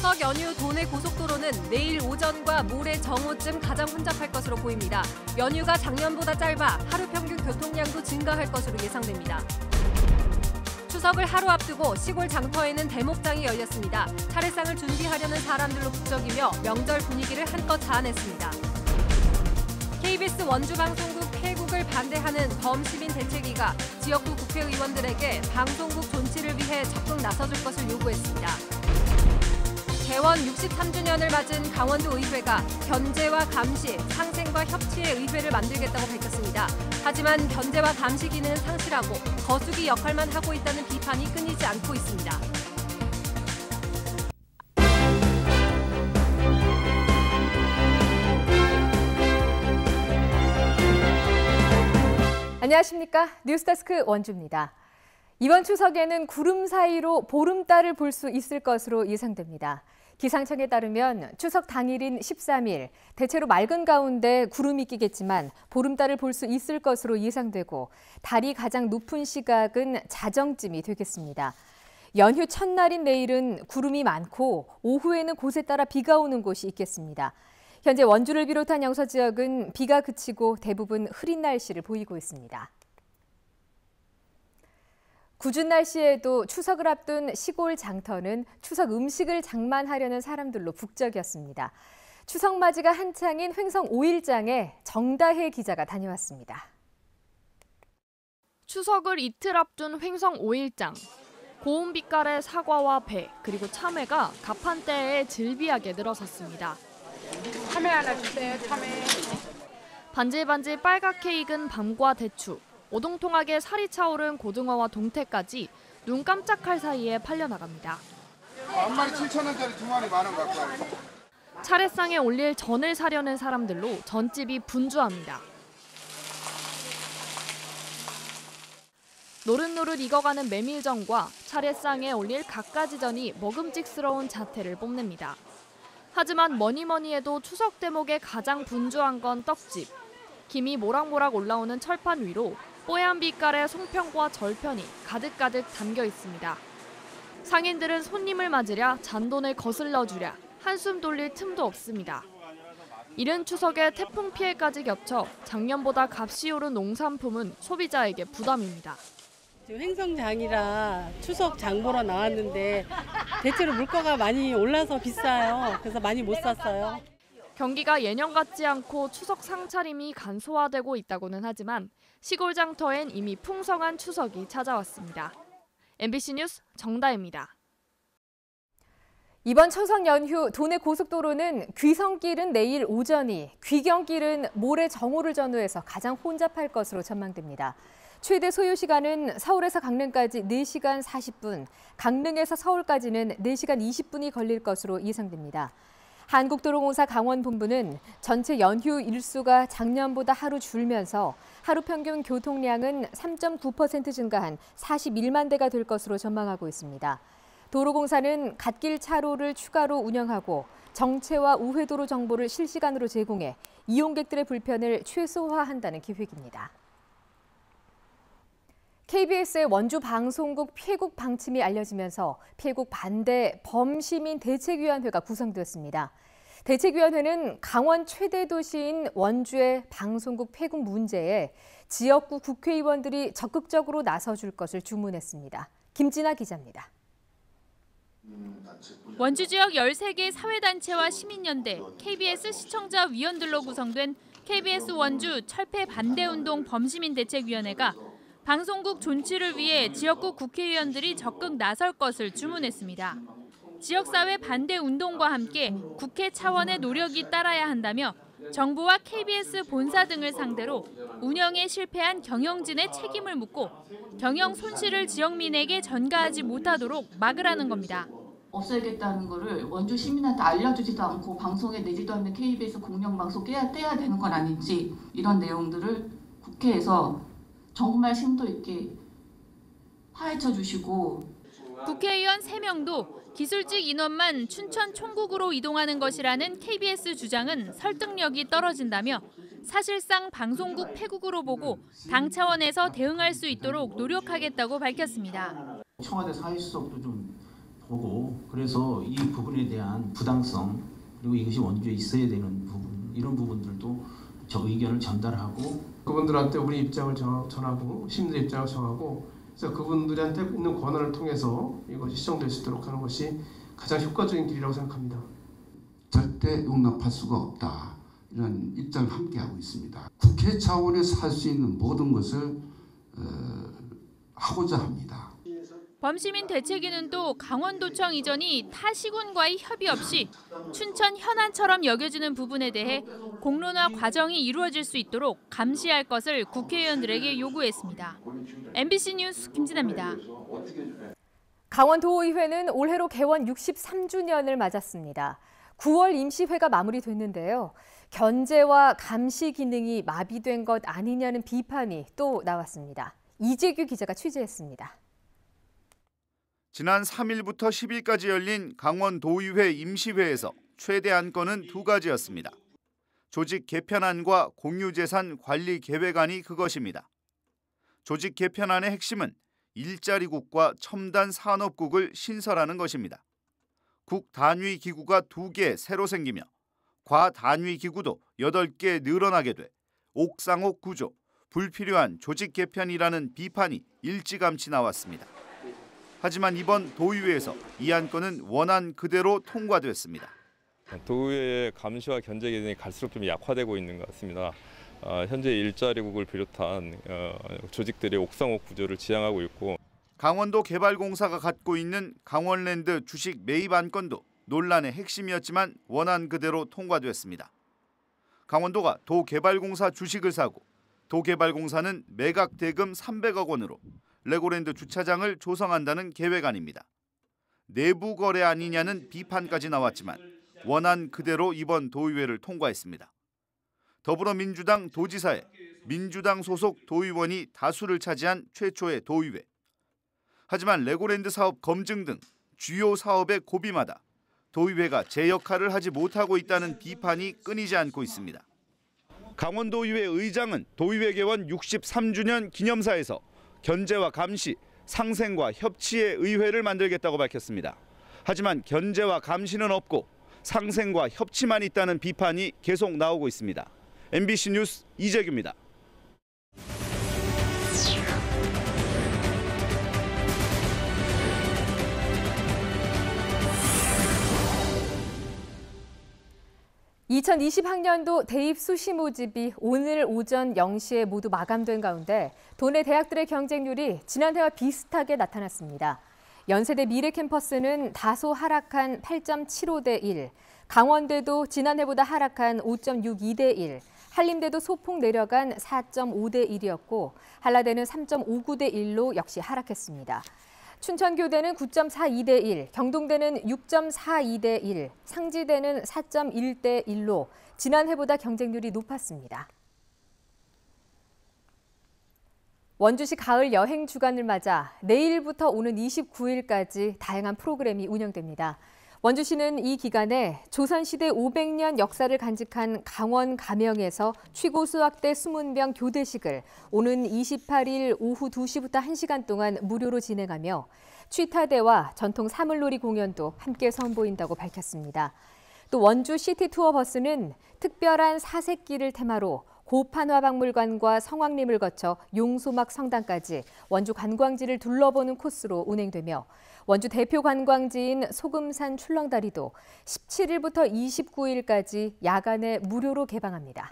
추석 연휴 도내 고속도로는 내일 오전과 모레 정오쯤 가장 혼잡할 것으로 보입니다. 연휴가 작년보다 짧아 하루 평균 교통량도 증가할 것으로 예상됩니다. 추석을 하루 앞두고 시골 장터에는 대목장이 열렸습니다. 차례상을 준비하려는 사람들로 북적이며 명절 분위기를 한껏 자아냈습니다. KBS 원주방송국 폐국을 반대하는 범시민 대책위가 지역구 국회의원들에게 방송국 존치를 위해 적극 나서줄 것을 요구했습니다. 개원 63주년을 맞은 강원도 의회가 견제와 감시, 상생과 협치의 의회를 만들겠다고 밝혔습니다. 하지만 견제와 감시 기능은 상실하고 거수기 역할만 하고 있다는 비판이 끊이지 않고 있습니다. 안녕하십니까? 뉴스데스크 원주입니다. 이번 추석에는 구름 사이로 보름달을 볼 수 있을 것으로 예상됩니다. 기상청에 따르면 추석 당일인 13일, 대체로 맑은 가운데 구름이 끼겠지만 보름달을 볼 수 있을 것으로 예상되고 달이 가장 높은 시각은 자정쯤이 되겠습니다. 연휴 첫날인 내일은 구름이 많고 오후에는 곳에 따라 비가 오는 곳이 있겠습니다. 현재 원주를 비롯한 영서 지역은 비가 그치고 대부분 흐린 날씨를 보이고 있습니다. 궂은 날씨에도 추석을 앞둔 시골 장터는 추석 음식을 장만하려는 사람들로 북적였습니다. 추석 맞이가 한창인 횡성 5일장에 정다혜 기자가 다녀왔습니다. 추석을 이틀 앞둔 횡성 5일장. 고운 빛깔의 사과와 배, 그리고 참외가 가판대에 질비하게 늘어섰습니다. 참외 하나 주세요, 참외. 반질반질 빨갛게 익은 밤과 대추, 오동통하게 살이 차오른 고등어와 동태까지 눈 깜짝할 사이에 팔려나갑니다. 한 마리 7,000원짜리 2마리 만원 가까이. 차례상에 올릴 전을 사려는 사람들로 전집이 분주합니다. 노릇노릇 익어가는 메밀전과 차례상에 올릴 갖가지 전이 먹음직스러운 자태를 뽐냅니다. 하지만 뭐니뭐니 해도 추석 대목에 가장 분주한 건 떡집. 김이 모락모락 올라오는 철판 위로 뽀얀 빛깔의 송편과 절편이 가득가득 담겨 있습니다. 상인들은 손님을 맞으랴 잔돈을 거슬러 주랴 한숨 돌릴 틈도 없습니다. 이른 추석에 태풍 피해까지 겹쳐 작년보다 값이 오른 농산품은 소비자에게 부담입니다. 횡성장이라 추석 장 보러 나왔는데 대체로 물가가 많이 올라서 비싸요. 그래서 많이 못 샀어요. 경기가 예년 같지 않고 추석 상차림이 간소화되고 있다고는 하지만 시골 장터엔 이미 풍성한 추석이 찾아왔습니다. MBC 뉴스 정다혜입니다. 이번 추석 연휴 도내 고속도로는 귀성길은 내일 오전이, 귀경길은 모레 정오를 전후해서 가장 혼잡할 것으로 전망됩니다. 최대 소요 시간은 서울에서 강릉까지 4시간 40분, 강릉에서 서울까지는 4시간 20분이 걸릴 것으로 예상됩니다. 한국도로공사 강원본부는 전체 연휴 일수가 작년보다 하루 줄면서 하루 평균 교통량은 3.9% 증가한 41만 대가 될 것으로 전망하고 있습니다. 도로공사는 갓길 차로를 추가로 운영하고 정체와 우회도로 정보를 실시간으로 제공해 이용객들의 불편을 최소화한다는 계획입니다. KBS의 원주 방송국 폐국 방침이 알려지면서 폐국 반대 범시민 대책위원회가 구성되었습니다. 대책위원회는 강원 최대 도시인 원주의 방송국 폐국 문제에 지역구 국회의원들이 적극적으로 나서줄 것을 주문했습니다. 김진아 기자입니다. 원주 지역 13개 사회단체와 시민연대, KBS 시청자 위원들로 구성된 KBS 원주 철폐 반대운동 범시민대책위원회가 방송국 존치를 위해 지역구 국회의원들이 적극 나설 것을 주문했습니다. 지역사회 반대 운동과 함께 국회 차원의 노력이 따라야 한다며 정부와 KBS 본사 등을 상대로 운영에 실패한 경영진의 책임을 묻고 경영 손실을 지역민에게 전가하지 못하도록 막으라는 겁니다. 없애겠다는 거를 원주 시민한테 알려주지도 않고 방송에 내지도 않는 KBS 공영방송 떼야 되는 건 아닌지 이런 내용들을 국회에서 정말 심도 있게 파헤쳐 주시고 국회의원 3명도 기술직 인원만 춘천 총국으로 이동하는 것이라는 KBS 주장은 설득력이 떨어진다며 사실상 방송국 폐국으로 보고 당 차원에서 대응할 수 있도록 노력하겠다고 밝혔습니다. 청와대 사회수석도 좀 보고 그래서 이 부분에 대한 부당성 그리고 이것이 원주에 있어야 되는 부분 이런 부분들도 저 의견을 전달하고 그분들한테 우리 입장을 전하고 시민들 입장을 정하고 그래서 그분들한테 있는 권한을 통해서 이것이 시정될 수 있도록 하는 것이 가장 효과적인 길이라고 생각합니다. 절대 용납할 수가 없다. 이런 입장을 함께하고 있습니다. 국회 차원에서 할 수 있는 모든 것을 하고자 합니다. 범시민 대책위는 또 강원도청 이전이 타 시군과의 협의 없이 춘천 현안처럼 여겨지는 부분에 대해 공론화 과정이 이루어질 수 있도록 감시할 것을 국회의원들에게 요구했습니다. MBC 뉴스 김진아입니다. 강원도의회는 올해로 개원 63주년을 맞았습니다. 9월 임시회가 마무리됐는데요. 견제와 감시 기능이 마비된 것 아니냐는 비판이 또 나왔습니다. 이재규 기자가 취재했습니다. 지난 3일부터 10일까지 열린 강원도의회 임시회에서 최대 안건은 두 가지였습니다. 조직 개편안과 공유재산 관리 계획안이 그것입니다. 조직 개편안의 핵심은 일자리국과 첨단 산업국을 신설하는 것입니다. 국단위 기구가 2개 새로 생기며 과단위 기구도 8개 늘어나게 돼 옥상옥 구조, 불필요한 조직 개편이라는 비판이 일찌감치 나왔습니다. 하지만 이번 도의회에서 이 안건은 원안 그대로 통과됐습니다. 도의회의 감시와 견제 기능이 갈수록 좀 약화되고 있는 것 같습니다. 현재 일자리국을 비롯한 조직들의 옥상옥 구조를 지향하고 있고 강원도 개발공사가 갖고 있는 강원랜드 주식 매입 안건도 논란의 핵심이었지만 원안 그대로 통과됐습니다. 강원도가 도개발공사 주식을 사고 도개발공사는 매각 대금 300억 원으로 레고랜드 주차장을 조성한다는 계획안입니다. 내부 거래 아니냐는 비판까지 나왔지만 원안 그대로 이번 도의회를 통과했습니다. 더불어민주당 도지사에 민주당 소속 도의원이 다수를 차지한 최초의 도의회. 하지만 레고랜드 사업 검증 등 주요 사업의 고비마다 도의회가 제 역할을 하지 못하고 있다는 비판이 끊이지 않고 있습니다. 강원도의회 의장은 도의회 개원 63주년 기념사에서 견제와 감시, 상생과 협치의 의회를 만들겠다고 밝혔습니다. 하지만 견제와 감시는 없고 상생과 협치만 있다는 비판이 계속 나오고 있습니다. MBC 뉴스 이재규입니다. (2020학년도) 대입 수시 모집이 오늘 오전 0시에 모두 마감된 가운데 도내 대학들의 경쟁률이 지난해와 비슷하게 나타났습니다. 연세대 미래캠퍼스는 다소 하락한 8.75대 1, 강원대도 지난해보다 하락한 5.62대 1, 한림대도 소폭 내려간 4.5대 1이었고 한라대는 3.59대 1로 역시 하락했습니다. 춘천교대는 9.42대 1, 경동대는 6.42대 1, 상지대는 4.1대 1로 지난해보다 경쟁률이 높았습니다. 원주시 가을 여행 주간을 맞아 내일부터 오는 29일까지 다양한 프로그램이 운영됩니다. 원주시는 이 기간에 조선시대 500년 역사를 간직한 강원 가명에서 취고수학대 수문병 교대식을 오는 28일 오후 2시부터 1시간 동안 무료로 진행하며 취타대와 전통 사물놀이 공연도 함께 선보인다고 밝혔습니다. 또 원주 시티투어 버스는 특별한 사색길을 테마로 고판화박물관과 성왕림을 거쳐 용소막 성당까지 원주 관광지를 둘러보는 코스로 운행되며 원주 대표 관광지인 소금산 출렁다리도 17일부터 29일까지 야간에 무료로 개방합니다.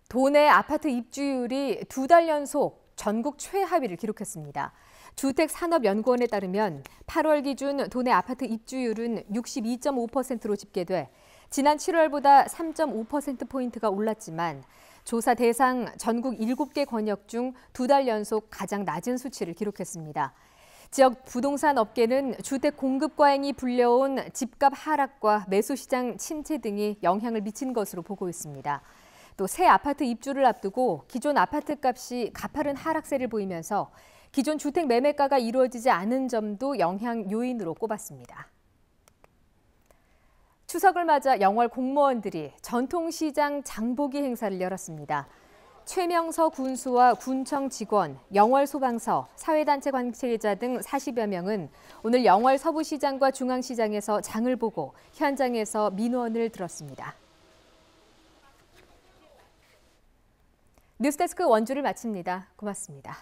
도내 아파트 입주율이 2달 연속 전국 최하위를 기록했습니다. 주택산업연구원에 따르면 8월 기준 도내 아파트 입주율은 62.5%로 집계돼 지난 7월보다 3.5%포인트가 올랐지만 조사 대상 전국 7개 권역 중 2달 연속 가장 낮은 수치를 기록했습니다. 지역 부동산 업계는 주택 공급 과잉이 불려온 집값 하락과 매수시장 침체 등이 영향을 미친 것으로 보고 있습니다. 또 새 아파트 입주를 앞두고 기존 아파트 값이 가파른 하락세를 보이면서 기존 주택 매매가가 이루어지지 않은 점도 영향 요인으로 꼽았습니다. 추석을 맞아 영월 공무원들이 전통시장 장보기 행사를 열었습니다. 최명서 군수와 군청 직원, 영월 소방서, 사회단체 관계자 등 40여 명은 오늘 영월 서부시장과 중앙시장에서 장을 보고 현장에서 민원을 들었습니다. 뉴스데스크 원주를 마칩니다. 고맙습니다.